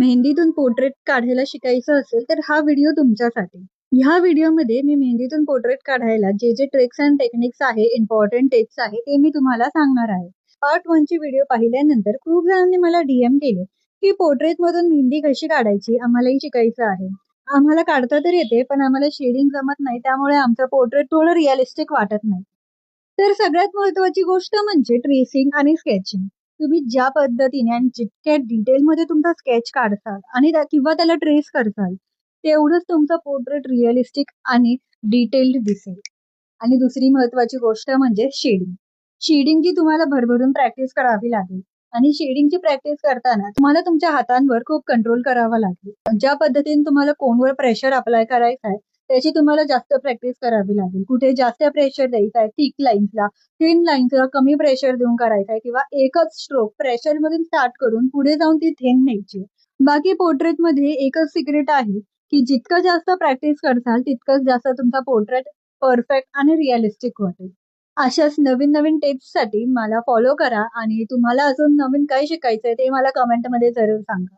मेहंदीतून portrait काढायला शिकायचं असेल तर हा व्हिडिओ तुमच्यासाठी. ह्या व्हिडिओमध्ये मी मेहंदीतून पोर्ट्रेट काढायला जे ट्रिक्स अँड टेक्निक्स आहे, इम्पॉर्टंट टिप्स आहे ते मी तुम्हाला सांगणार आहे. पार्ट 1 ची व्हिडिओ पाहिल्यानंतर खूप जणांनी मला डीएम केले की पोर्ट्रेट मधून मेहंदी कशी काढायची, आम्हालाही शिकायचं आहे. आम्हाला काढता तर येते पण आम्हाला शेडिंग जमत नाही, त्यामुळे आमचं पोर्ट्रेट थोडं रिअलिस्टिक वाटत नाही. तर सगळ्यात महत्त्वाची गोष्ट म्हणजे ट्रेसिंग आणि स्केचिंग. तुम्ही ज्या पद्धतीने आणि जितक्या डिटेलमध्ये तुमचा स्केच काढताल आणि किंवा त्याला ट्रेस करताल, तेवढंच तुमचा पोर्ट्रेट रिअलिस्टिक आणि डिटेल्ड दिसेल. आणि दुसरी महत्त्वाची गोष्ट म्हणजे शेडिंग. शेडिंगची तुम्हाला भरभरून प्रॅक्टिस करावी लागेल. आणि शेडिंगची प्रॅक्टिस करताना तुम्हाला तुमच्या हातांवर खूप कंट्रोल करावा लागेल. ज्या पद्धतीने तुम्हाला कोनवर प्रेशर अप्लाय करायचा आहे, त्याची तुम्हाला जास्त प्रॅक्टिस करावी लागेल. कुठे जास्त प्रेशर द्यायचा आहे, थिक लाईन्सला, थिन लाईन्सला कमी प्रेशर देऊन करायचा आहे, किंवा एकच स्ट्रोक प्रेशर मधून स्टार्ट करून पुढे जाऊन ती थिन न्यायची. बाकी पोर्ट्रेट मध्ये एकच सिक्रेट आहे की जितकं जास्त प्रॅक्टिस करताल तितकंच जास्त तुमचा पोर्ट्रेट परफेक्ट आणि रिअलिस्टिक वाटेल. अशाच नवीन नवीन टिप्ससाठी मला फॉलो करा आणि तुम्हाला अजून नवीन काय शिकायचंय ते मला कमेंटमध्ये जरूर सांगा.